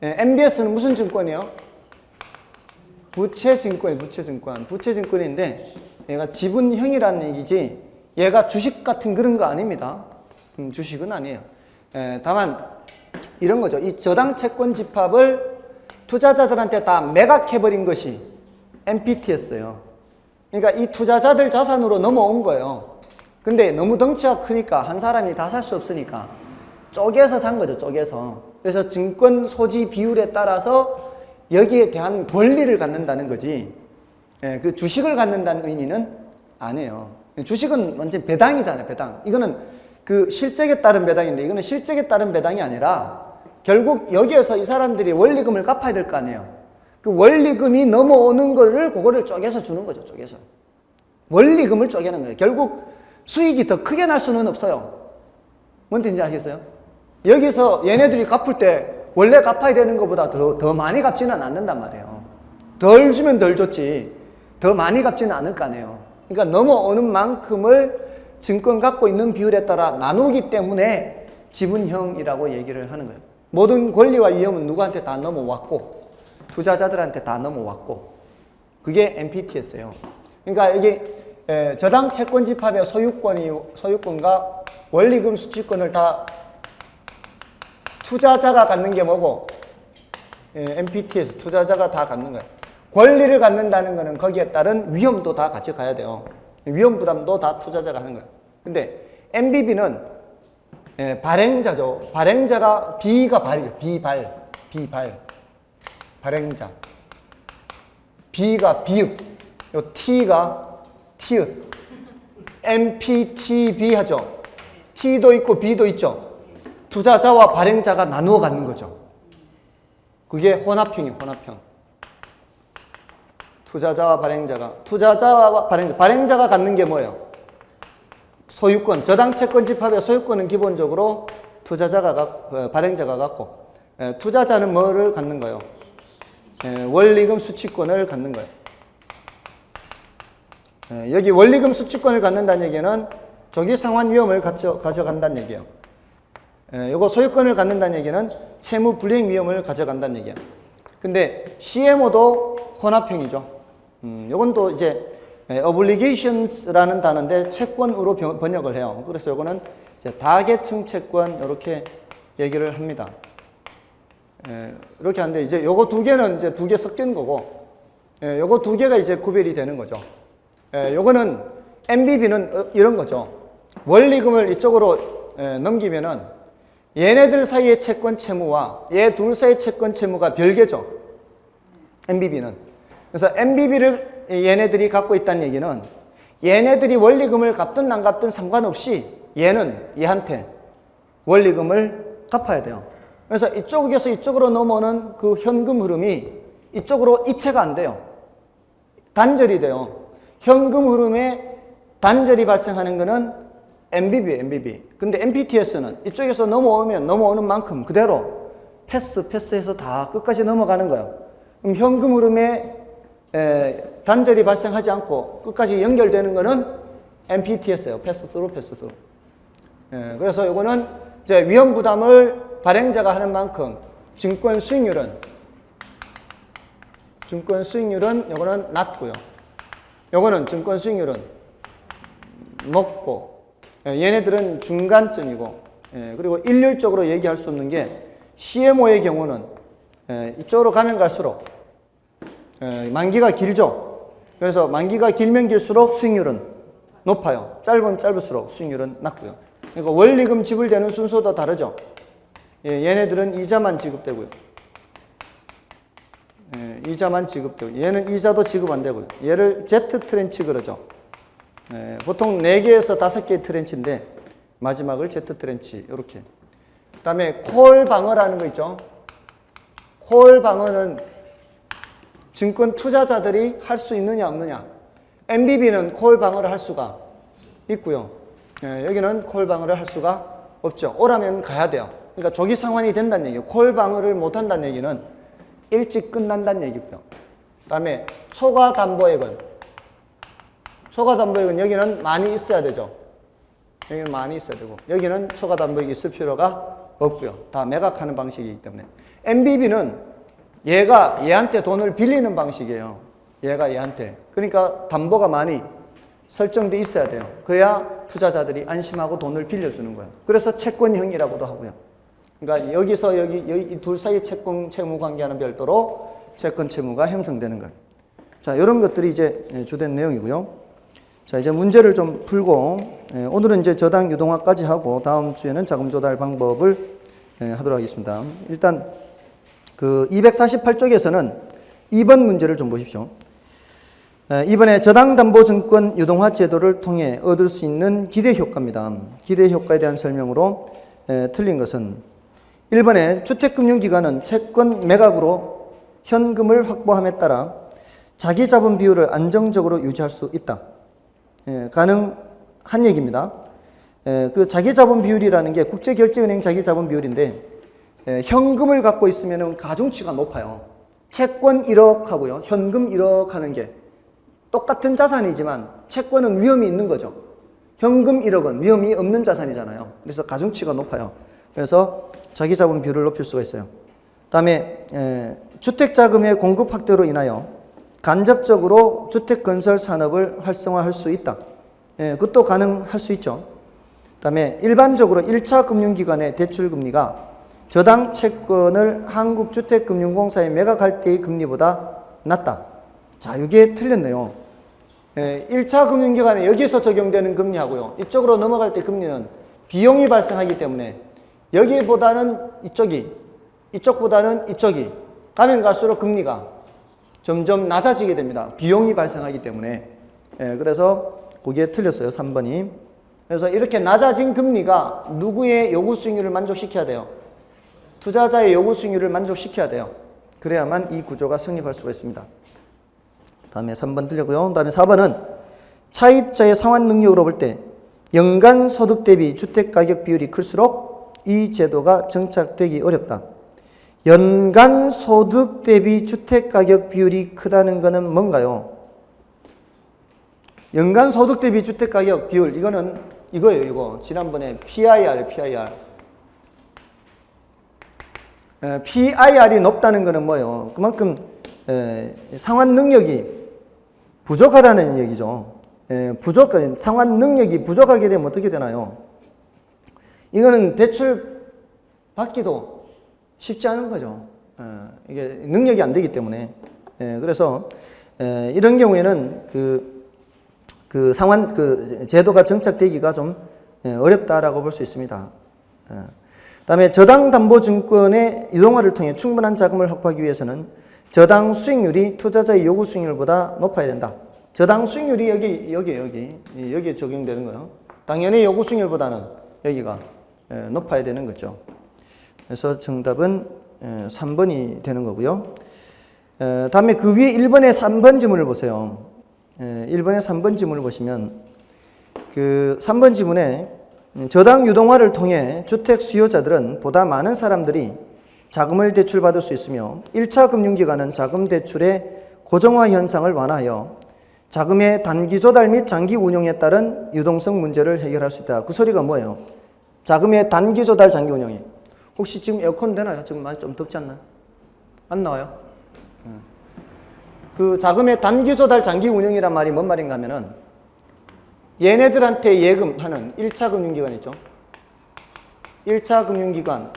MBS는 무슨 증권이에요? 부채 증권이에요. 부채 증권. 부채 증권인데 얘가 지분형이라는 얘기지 얘가 주식 같은 그런 거 아닙니다. 주식은 아니에요. 다만 이런 거죠. 이 저당 채권 집합을 투자자들한테 다 매각해버린 것이 MPT였어요. 그러니까 이 투자자들 자산으로 넘어온 거예요. 근데 너무 덩치가 크니까 한 사람이 다 살 수 없으니까 쪼개서 산 거죠. 쪼개서. 그래서 증권 소지 비율에 따라서 여기에 대한 권리를 갖는다는 거지 그 주식을 갖는다는 의미는 아니에요. 주식은 완전 배당이잖아요. 배당. 이거는 그 실적에 따른 배당인데 이거는 실적에 따른 배당이 아니라 결국 여기에서 이 사람들이 원리금을 갚아야 될 거 아니에요. 그 원리금이 넘어오는 거를 그거를 쪼개서 주는 거죠. 쪼개서. 원리금을 쪼개는 거예요. 결국 수익이 더 크게 날 수는 없어요. 뭔 뜻인지 아시겠어요? 여기서 얘네들이 갚을 때 원래 갚아야 되는 것보다 더 많이 갚지는 않는단 말이에요. 덜 주면 덜 줬지 더 많이 갚지는 않을 거 아니에요. 그러니까 넘어오는 만큼을 증권 갖고 있는 비율에 따라 나누기 때문에 지분형이라고 얘기를 하는 거예요. 모든 권리와 위험은 누구한테 다 넘어왔고 투자자들한테 다 넘어왔고 그게 MPT였어요. 그러니까 이게 저당 채권 집합의 소유권과 원리금 수취권을 다 투자자가 갖는 게 뭐고 MPT에서 투자자가 다 갖는 거예요. 권리를 갖는다는 거는 거기에 따른 위험도 다 같이 가야 돼요. 위험 부담도 다 투자자가 하는 거예요. 근데 MBB는 발행자죠. 발행자가 B가 발이죠. 비발. 발행자. B가 비읍. 요 T가 티읕. MPTB 하죠. T도 있고 B도 있죠. 투자자와 발행자가 나누어 갖는 거죠. 그게 혼합형이에요. 혼합형. 투자자와 발행자가 갖는 게 뭐예요? 소유권, 저당채권 집합의 소유권은 기본적으로 발행자가 갖고 투자자는 뭐를 갖는 거예요? 원리금 수취권을 갖는 거예요. 여기 원리금 수취권을 갖는다는 얘기는 조기 상환 위험을 가져간다는 얘기예요. 요거 소유권을 갖는다는 얘기는 채무 불이행 위험을 가져간다는 얘기예요. 근데 CMO도 혼합형이죠. 요건 또 이제 obligations라는 단어인데 채권으로 번역을 해요. 그래서 요거는 이제 다계층 채권 이렇게 얘기를 합니다. 이렇게 하는데 이제 요거 두 개는 이제 두 개 섞인 거고 요거 두 개가 이제 구별이 되는 거죠. 요거는 MBB는 이런 거죠. 원리금을 이쪽으로 넘기면은 얘네들 사이의 채권 채무와 얘 둘 사이의 채권 채무가 별개죠. MBB는. 그래서 MBB를 얘네들이 갖고 있다는 얘기는 얘네들이 원리금을 갚든 안 갚든 상관없이 얘한테 원리금을 갚아야 돼요. 그래서 이쪽에서 이쪽으로 넘어오는 그 현금 흐름이 이쪽으로 이체가 안 돼요. 단절이 돼요. 현금 흐름에 단절이 발생하는 것은 MBB. 근데 MPTS는 이쪽에서 넘어오는 만큼 그대로 패스해서 다 끝까지 넘어가는 거예요. 그럼 현금 흐름에 단절이 발생하지 않고 끝까지 연결되는 것은 MPTS예요. 패스스루. 그래서 이거는 이제 위험 부담을 발행자가 하는 만큼 증권 수익률은 요거는 낮고요. 요거는 증권 수익률은 높고, 얘네들은 중간점이고, 그리고 일률적으로 얘기할 수 없는 게 CMO의 경우는 이쪽으로 가면 갈수록 만기가 길죠. 그래서 만기가 길면 길수록 수익률은 높아요. 짧으면 짧을수록 수익률은 낮고요. 그러니까 원리금 지불되는 순서도 다르죠. 얘네들은 이자만 지급되고요. 이자만 지급되고, 얘는 이자도 지급 안 되고요. 얘를 Z 트렌치 그러죠. 보통 4개에서 5개의 트렌치인데 마지막을 Z 트렌치 이렇게. 그다음에 콜 방어라는 거 있죠. 콜 방어는 증권 투자자들이 할 수 있느냐 없느냐. MBB는 콜 방어를 할 수가 있고요. 여기는 콜 방어를 할 수가 없죠. 오라면 가야 돼요. 그러니까 조기 상환이 된다는 얘기예요. 콜 방어를 못 한다는 얘기는 일찍 끝난다는 얘기고요. 그다음에 초과 담보액은 여기는 많이 있어야 되죠. 여기는 많이 있어야 되고, 여기는 초과 담보액이 있을 필요가 없고요. 다 매각하는 방식이기 때문에. MBB는 얘가 얘한테 돈을 빌리는 방식이에요. 얘가 얘한테. 그러니까 담보가 많이 설정돼 있어야 돼요. 그래야 투자자들이 안심하고 돈을 빌려주는 거예요. 그래서 채권형이라고도 하고요. 그러니까 여기서 여기 이 둘 사이 채권 채무 관계와는 별도로 채권 채무가 형성되는 거예요. 자, 이런 것들이 이제 주된 내용이고요. 자, 이제 문제를 좀 풀고, 오늘은 이제 저당 유동화까지 하고 다음 주에는 자금 조달 방법을 하도록 하겠습니다. 일단 그 248쪽에서는 2번 문제를 좀 보십시오. 이번에 저당담보증권 유동화 제도를 통해 얻을 수 있는 기대효과입니다. 기대효과에 대한 설명으로 틀린 것은 1번에 주택금융기관은 채권 매각으로 현금을 확보함에 따라 자기자본 비율을 안정적으로 유지할 수 있다. 가능한 얘기입니다. 그 자기자본 비율이라는 게 국제결제은행 자기자본 비율인데, 현금을 갖고 있으면 가중치가 높아요. 채권 1억 하고요, 현금 1억 하는 게 똑같은 자산이지만 채권은 위험이 있는 거죠. 현금 1억은 위험이 없는 자산이잖아요. 그래서 가중치가 높아요. 그래서 자기자본 비율을 높일 수가 있어요. 그다음에 주택자금의 공급 확대로 인하여 간접적으로 주택건설 산업을 활성화할 수 있다. 그것도 가능할 수 있죠. 그다음에 일반적으로 1차 금융기관의 대출금리가 저당 채권을 한국주택금융공사에 매각할 때의 금리보다 낮다. 자, 이게 틀렸네요. 1차 금융기관에 여기서 적용되는 금리하고요, 이쪽으로 넘어갈 때 금리는 비용이 발생하기 때문에 여기보다는 이쪽보다는 이쪽이 가면 갈수록 금리가 점점 낮아지게 됩니다. 비용이 발생하기 때문에. 그래서 그게 틀렸어요. 3번이. 그래서 이렇게 낮아진 금리가 누구의 요구 수익률을 만족시켜야 돼요? 투자자의 요구 수익률을 만족시켜야 돼요. 그래야만 이 구조가 성립할 수가 있습니다. 다음에 3번 틀렸고요. 다음에 4번은 차입자의 상환 능력으로 볼 때 연간 소득 대비 주택가격 비율이 클수록 이 제도가 정착되기 어렵다. 연간 소득 대비 주택가격 비율이 크다는 것은 뭔가요? 연간 소득 대비 주택가격 비율, 이거는 이거예요. 이거 지난번에 PIR. PIR이 높다는 것은 뭐예요? 그만큼 상환 능력이 부족하다는 얘기죠. 상환 능력이 부족하게 되면 어떻게 되나요? 이거는 대출 받기도 쉽지 않은 거죠. 이게 능력이 안 되기 때문에. 그래서 이런 경우에는 그 그 상환 그 제도가 정착되기가 좀 어렵다라고 볼 수 있습니다. 그다음에 저당담보증권의 유동화를 통해 충분한 자금을 확보하기 위해서는 저당 수익률이 투자자의 요구 수익률보다 높아야 된다. 저당 수익률이 여기에 적용되는 거예요. 당연히 요구 수익률보다는 여기가 높아야 되는 거죠. 그래서 정답은 3번이 되는 거고요. 다음에 그 위에 1번의 3번 지문을 보세요. 1번의 3번 지문을 보시면 그 3번 지문에 저당 유동화를 통해 주택 수요자들은 보다 많은 사람들이 자금을 대출받을 수 있으며 1차 금융기관은 자금 대출의 고정화 현상을 완화하여 자금의 단기 조달 및 장기 운용에 따른 유동성 문제를 해결할 수 있다. 그 소리가 뭐예요? 자금의 단기 조달, 장기 운용이. 혹시 지금 에어컨 되나요? 지금 많이 좀 덥지 않나요? 안 나와요? 그 자금의 단기 조달, 장기 운용이란 말이 뭔 말인가 하면은 얘네들한테 예금하는 1차 금융기관 있죠? 1차 금융기관.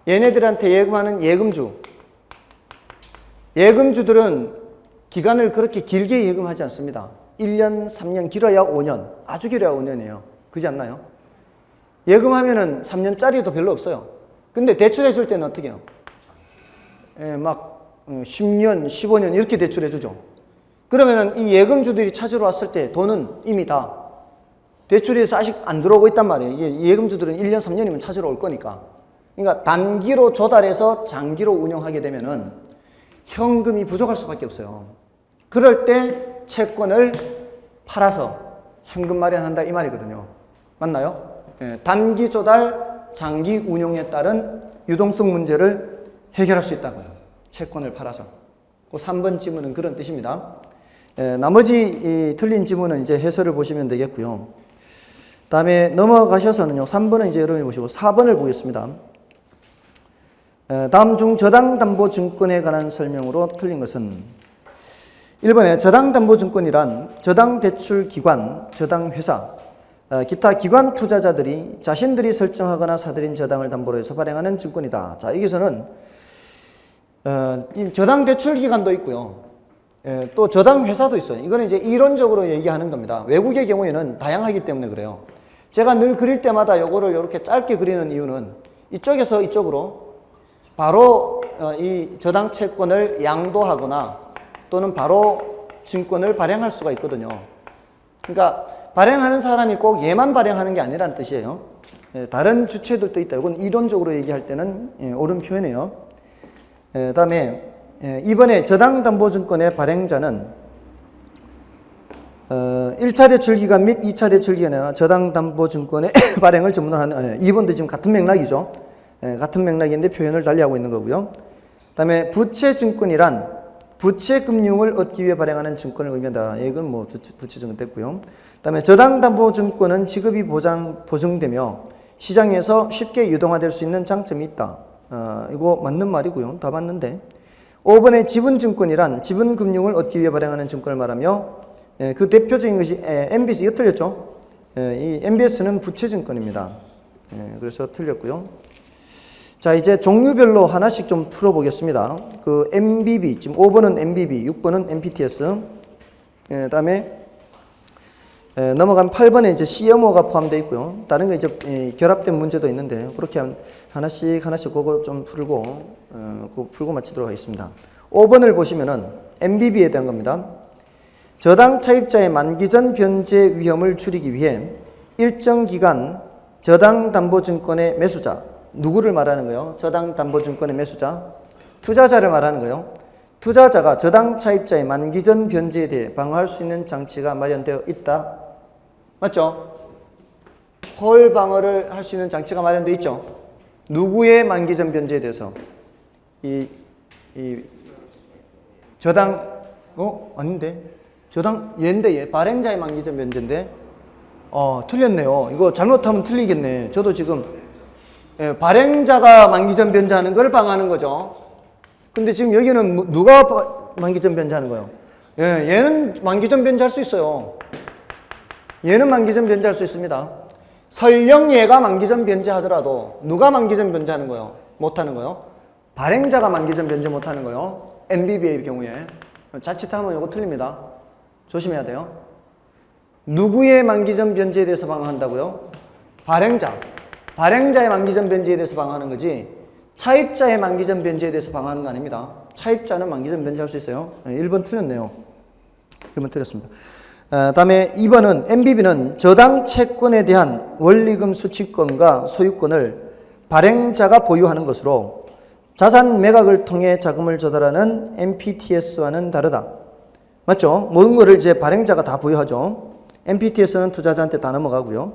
얘네들한테 예금하는 예금주. 예금주들은 기간을 그렇게 길게 예금하지 않습니다. 1년, 3년, 길어야 5년. 아주 길어야 5년이에요. 그렇지 않나요? 예금하면은 3년짜리도 별로 없어요. 근데 대출해 줄 때는 어떻게 해요? 막 10년, 15년 이렇게 대출해 주죠. 그러면은 이 예금주들이 찾으러 왔을 때 돈은 이미 다 대출에서 아직 안 들어오고 있단 말이에요. 이게 예금주들은 1년, 3년이면 찾으러 올 거니까. 그러니까 단기로 조달해서 장기로 운영하게 되면은 현금이 부족할 수밖에 없어요. 그럴 때 채권을 팔아서 현금 마련한다 이 말이거든요. 맞나요? 단기 조달, 장기 운용에 따른 유동성 문제를 해결할 수 있다고요. 채권을 팔아서. 그 3번 지문은 그런 뜻입니다. 나머지 틀린 지문은 이제 해설을 보시면 되겠고요. 다음에 넘어가셔서는요. 3번은 이제 여러분이 보시고 4번을 보겠습니다. 다음 중 저당담보증권에 관한 설명으로 틀린 것은 1번에 저당담보증권이란 저당대출기관, 저당회사, 기타 기관 투자자들이 자신들이 설정하거나 사들인 저당을 담보로 해서 발행하는 증권이다. 자, 여기서는 저당대출기관도 있고요. 또 저당회사도 있어요. 이거는 이제 이론적으로 얘기하는 겁니다. 외국의 경우에는 다양하기 때문에 그래요. 제가 늘 그릴 때마다 요거를 이렇게 짧게 그리는 이유는 이쪽에서 이쪽으로 바로 이 저당 채권을 양도하거나 또는 바로 증권을 발행할 수가 있거든요. 그러니까 발행하는 사람이 꼭 얘만 발행하는 게 아니라는 뜻이에요. 다른 주체들도 있다. 이건 이론적으로 얘기할 때는 옳은 표현이에요. 다음에 이번에 저당담보증권의 발행자는 1차 대출기관 및 2차 대출기관이나 저당담보증권의 발행을 전문으로 하는 2번도 지금 같은 맥락이죠. 같은 맥락인데 표현을 달리하고 있는 거고요. 그 다음에 부채증권이란 부채금융을 얻기 위해 발행하는 증권을 의미한다. 이건 뭐 부채증권 됐고요. 그 다음에 저당담보증권은 지급이 보증되며 시장에서 쉽게 유동화될 수 있는 장점이 있다. 이거 맞는 말이고요. 다 맞는데 5번의 지분증권이란 지분금융을 얻기 위해 발행하는 증권을 말하며 그 대표적인 것이 MBS. 이거 틀렸죠? 이 MBS는 부채증권입니다. 그래서 틀렸고요. 자, 이제 종류별로 하나씩 좀 풀어보겠습니다. 그 MBB, 지금 5번은 MBB, 6번은 MPTS. 다음에 넘어간 8번에 이제 CMO가 포함되어 있고요. 다른 거 이제 결합된 문제도 있는데 그렇게 하나씩 그거 좀 풀고 그거 풀고 마치도록 하겠습니다. 5번을 보시면은 MBB에 대한 겁니다. 저당 차입자의 만기 전 변제 위험을 줄이기 위해 일정 기간 저당 담보증권의 매수자, 누구를 말하는 거예요? 저당 담보증권의 매수자, 투자자를 말하는 거예요. 투자자가 저당 차입자의 만기 전 변제에 대해 방어할 수 있는 장치가 마련되어 있다. 맞죠? 홀 방어를 할 수 있는 장치가 마련되어 있죠. 누구의 만기 전 변제에 대해서? 이 저당 아닌데? 저당 얘인데 얘 발행자의 만기 전 변제인데 틀렸네요. 이거 잘못하면 틀리겠네. 저도 지금 발행자가 만기 전 변제하는 걸 방어하는 거죠. 근데 지금 여기는 누가 만기 전 변제하는 거예요? 얘는 만기 전 변제할 수 있어요. 얘는 만기 전 변제할 수 있습니다. 설령 얘가 만기 전 변제하더라도 누가 만기 전 변제하는 거예요? 못하는 거예요? 발행자가 만기 전 변제 못하는 거예요. MBB의 경우에 자칫하면 이거 틀립니다. 조심해야 돼요. 누구의 만기전 변제에 대해서 방어한다고요? 발행자의 만기전 변제에 대해서 방어하는 거지 차입자의 만기전 변제에 대해서 방어하는 거 아닙니다. 차입자는 만기전 변제할 수 있어요. 1번 틀렸네요. 1번 틀렸습니다. 다음에 2번은 MBB는 저당 채권에 대한 원리금 수취권과 소유권을 발행자가 보유하는 것으로 자산 매각을 통해 자금을 조달하는 MPTS와는 다르다. 맞죠? 모든 거를 이제 발행자가 다 보유하죠. MPTS는 투자자한테 다 넘어가고요.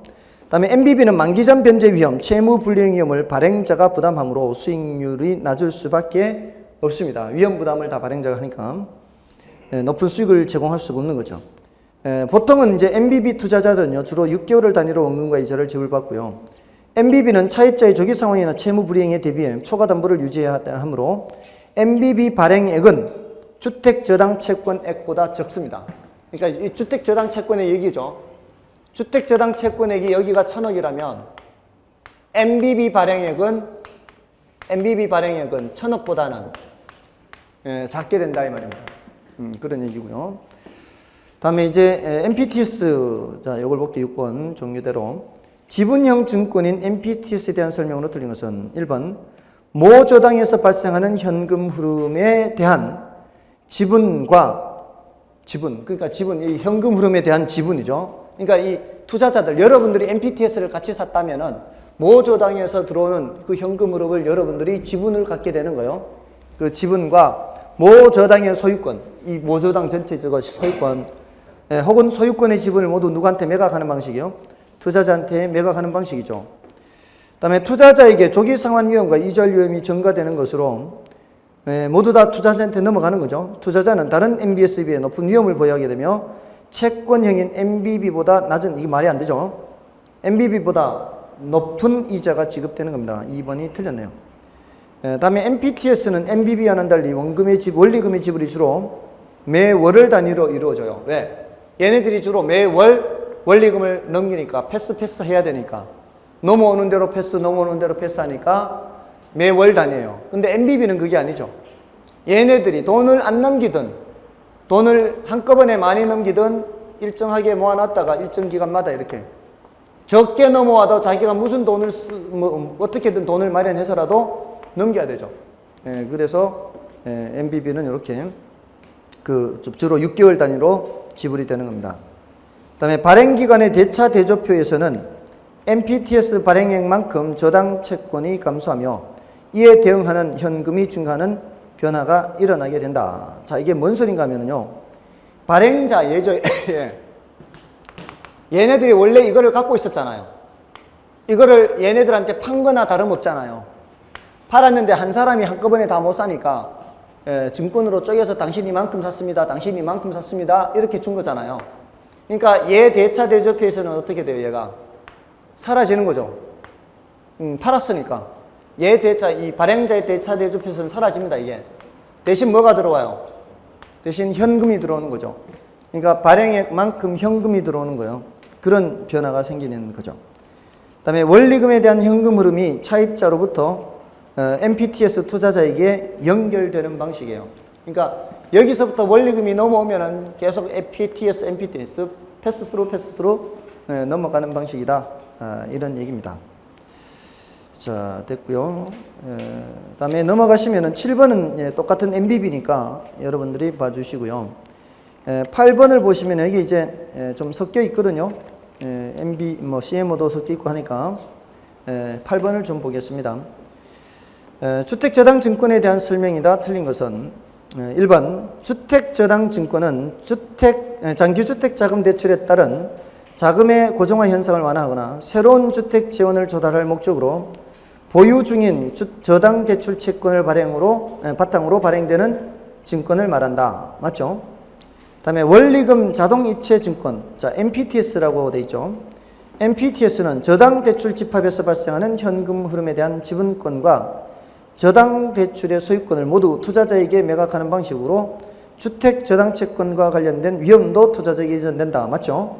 다음에 MBB는 만기전 변제 위험, 채무 불이행 위험을 발행자가 부담함으로 수익률이 낮을 수밖에 없습니다. 위험 부담을 다 발행자가 하니까 높은 수익을 제공할 수가 없는 거죠. 보통은 이제 MBB 투자자들은요, 주로 6개월을 단위로 원금과 이자를 지불받고요. MBB는 차입자의 조기 상황이나 채무 불이행에 대비해 초과 담보를 유지해야 하므로 MBB 발행액은 주택저당채권액보다 적습니다. 그러니까 이 주택저당채권의 얘기죠. 주택저당채권액이 여기가 1,000억이라면 MBB 발행액은 1,000억보다는 작게 된다 이 말입니다. 그런 얘기고요. 다음에 이제 MPTS, 자, 요걸 볼게요. 6번 종류대로. 지분형 증권인 MPTS에 대한 설명으로 틀린 것은 1번, 모 저당에서 발생하는 현금 흐름에 대한 지분과 그러니까 이 현금 흐름에 대한 지분이죠. 그러니까 이 투자자들, 여러분들이 MPTS를 같이 샀다면은 모 저당에서 들어오는 그 현금 흐름을 여러분들이 지분을 갖게 되는 거예요. 그 지분과 모 저당의 소유권, 이 모 저당 전체 저거 소유권, 혹은 소유권의 지분을 모두 누구한테 매각하는 방식이요? 투자자한테 매각하는 방식이죠. 그다음에 투자자에게 조기 상환 위험과 이절 위험이 증가되는 것으로 모두 다 투자자한테 넘어가는 거죠. 투자자는 다른 MBS에 비해 높은 위험을 보유하게 되며 채권형인 MBB보다 낮은, 이게 말이 안 되죠. MBB보다 높은 이자가 지급되는 겁니다. 2번이 틀렸네요. 다음에 MPTS는 MBB와는 달리 원리금의 지불이 주로 매월을 단위로 이루어져요. 왜? 얘네들이 주로 매월 원리금을 넘기니까 패스 해야 되니까 넘어오는 대로 패스 하니까 매월 단위예요. 근데 MBB는 그게 아니죠. 얘네들이 돈을 안 넘기든 돈을 한꺼번에 많이 넘기든 일정하게 모아놨다가 일정 기간마다 이렇게 적게 넘어와도 자기가 무슨 돈을 어떻게든 돈을 마련해서라도 넘겨야 되죠. 그래서 MBB는 이렇게 주로 6개월 단위로 지불이 되는 겁니다. 그 다음에 발행기관의 대차 대조표에서는 MPTS 발행액만큼 저당 채권이 감소하며 이에 대응하는 현금이 증가하는 변화가 일어나게 된다. 자, 이게 뭔 소린가 하면요. 발행자 얘네들이 원래 이거를 갖고 있었잖아요. 이거를 얘네들한테 판 거나 다름없잖아요. 팔았는데 한 사람이 한꺼번에 다 못 사니까 증권으로 쪼개서 당신이 이만큼 샀습니다. 당신이 이만큼 샀습니다. 이렇게 준 거잖아요. 그러니까 얘 대차 대조표에서는 어떻게 돼요? 얘가 사라지는 거죠. 팔았으니까. 얘 대차, 이 발행자의 대차 대조표에서는 사라집니다. 이게. 대신 뭐가 들어와요? 대신 현금이 들어오는 거죠. 그러니까 발행액만큼 현금이 들어오는 거예요. 그런 변화가 생기는 거죠. 그 다음에 원리금에 대한 현금 흐름이 차입자로부터 MPTS 투자자에게 연결되는 방식이에요. 그러니까 여기서부터 원리금이 넘어오면은 계속 MPTS 패스스루 넘어가는 방식이다. 이런 얘기입니다. 자, 됐고요. 다음에 넘어가시면은 7번은 똑같은 MBB니까 여러분들이 봐주시고요. 8번을 보시면 여기 이제 좀 섞여 있거든요. MB, CMO도 섞여 있고 하니까 8번을 좀 보겠습니다. 주택저당증권에 대한 설명이다. 틀린 것은 1번 주택저당증권은 장기주택자금 대출에 따른 자금의 고정화 현상을 완화하거나 새로운 주택 재원을 조달할 목적으로 보유 중인 저당 대출 채권을 바탕으로 발행되는 증권을 말한다. 맞죠? 다음에 원리금 자동이체 증권, 자 MPTS라고 되어 있죠. MPTS는 저당 대출 집합에서 발생하는 현금 흐름에 대한 지분권과 저당 대출의 소유권을 모두 투자자에게 매각하는 방식으로 주택 저당 채권과 관련된 위험도 투자자에게 이전된다. 맞죠?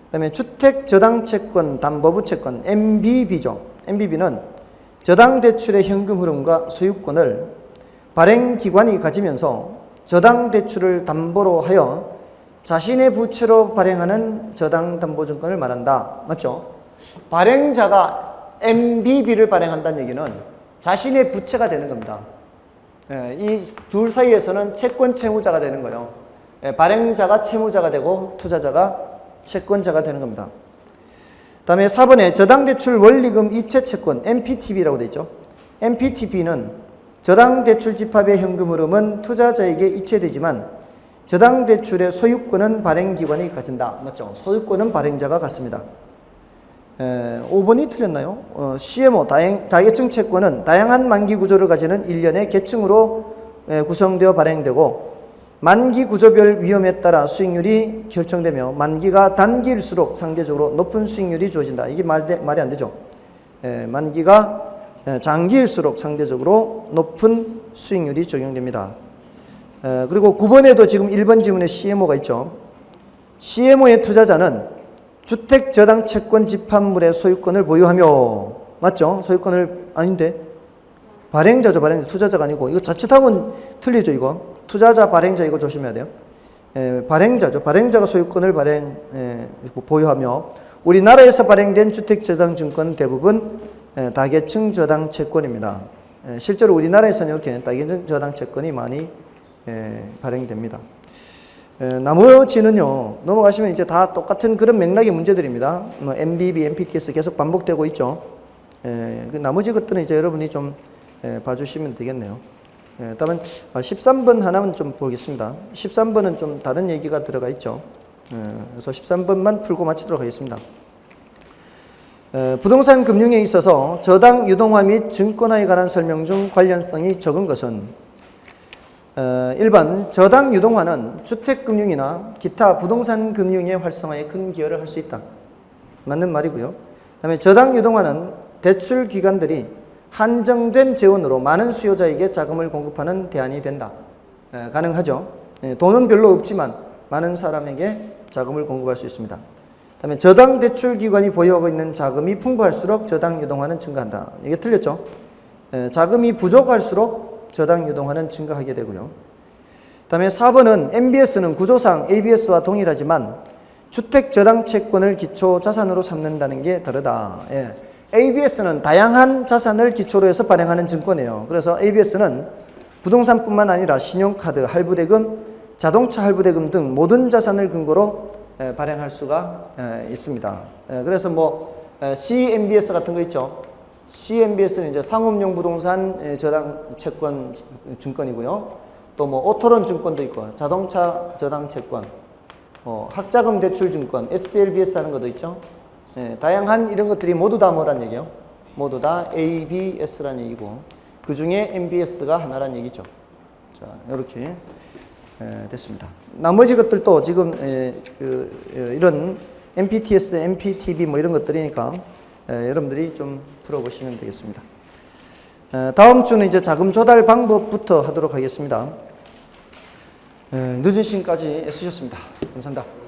그다음에 주택 저당 채권 담보부 채권 MBB죠. MBB는 저당 대출의 현금 흐름과 소유권을 발행기관이 가지면서 저당 대출을 담보로 하여 자신의 부채로 발행하는 저당담보증권을 말한다. 맞죠? 발행자가 MBB를 발행한다는 얘기는 자신의 부채가 되는 겁니다. 이 둘 사이에서는 채권 채무자가 되는 거예요. 발행자가 채무자가 되고 투자자가 채권자가 되는 겁니다. 다음에 4번에 저당대출 원리금 이체채권 MPTB라고 되어 있죠. MPTB는 저당대출 집합의 현금 흐름은 투자자에게 이체되지만 저당대출의 소유권은 발행기관이 가진다. 맞죠? 소유권은 발행자가 갖습니다. 5번이 틀렸나요? CMO 다계층 채권은 다양한 만기 구조를 가지는 일련의 계층으로 구성되어 발행되고 만기 구조별 위험에 따라 수익률이 결정되며 만기가 단기일수록 상대적으로 높은 수익률이 주어진다. 이게 말이 안 되죠. 만기가 장기일수록 상대적으로 높은 수익률이 적용됩니다. 그리고 9번에도 지금 1번 지문에 CMO가 있죠. CMO의 투자자는 주택저당채권 집합물의 소유권을 보유하며 맞죠? 소유권을 아닌데 발행자죠. 발행자. 투자자가 아니고 이거 자칫하면 틀리죠. 이거 투자자 발행자 이거 조심해야 돼요. 발행자죠. 발행자가 소유권을 보유하며 우리나라에서 발행된 주택저당증권은 대부분 다계층 저당채권입니다. 실제로 우리나라에서는 이렇게 다계층 저당채권이 많이 발행됩니다. 나머지는요, 넘어가시면 이제 다 똑같은 그런 맥락의 문제들입니다. 뭐 MBB, MPTS 계속 반복되고 있죠. 그 나머지 것들은 이제 여러분이 좀 봐주시면 되겠네요. 다음은 13번 하나만 좀 보겠습니다. 13번은 좀 다른 얘기가 들어가 있죠. 그래서 13번만 풀고 마치도록 하겠습니다. 부동산 금융에 있어서 저당 유동화 및 증권화에 관한 설명 중 관련성이 적은 것은 1번 저당 유동화는 주택금융이나 기타 부동산 금융의 활성화에 큰 기여를 할 수 있다. 맞는 말이고요. 그 다음에 저당 유동화는 대출 기관들이 한정된 재원으로 많은 수요자에게 자금을 공급하는 대안이 된다. 가능하죠. 돈은 별로 없지만 많은 사람에게 자금을 공급할 수 있습니다. 그 다음에 저당 대출 기관이 보유하고 있는 자금이 풍부할수록 저당 유동화는 증가한다. 이게 틀렸죠. 자금이 부족할수록 저당 유동화는 증가하게 되고요. 그 다음에 4번은 MBS는 구조상 ABS와 동일하지만 주택 저당 채권을 기초 자산으로 삼는다는 게 다르다. ABS는 다양한 자산을 기초로 해서 발행하는 증권이에요. 그래서 ABS는 부동산뿐만 아니라 신용카드, 할부대금, 자동차 할부대금 등 모든 자산을 근거로 발행할 수가 있습니다. 그래서 뭐 CMBS 같은 거 있죠. CMBS는 이제 상업용 부동산 저당 채권 증권이고요. 또 뭐 오토론 증권도 있고, 자동차 저당 채권, 학자금 대출 증권, SLBS 하는 것도 있죠. 다양한 이런 것들이 모두 다 뭐란 얘기예요? 모두 다 ABS란 얘기고, 그 중에 MBS가 하나란 얘기죠. 자, 이렇게 됐습니다. 나머지 것들도 지금 이런 MPTS, MPTB 뭐 이런 것들이니까 여러분들이 좀 풀어보시면 되겠습니다. 다음 주는 이제 자금 조달 방법부터 하도록 하겠습니다. 늦은 시간까지 애쓰셨습니다. 감사합니다.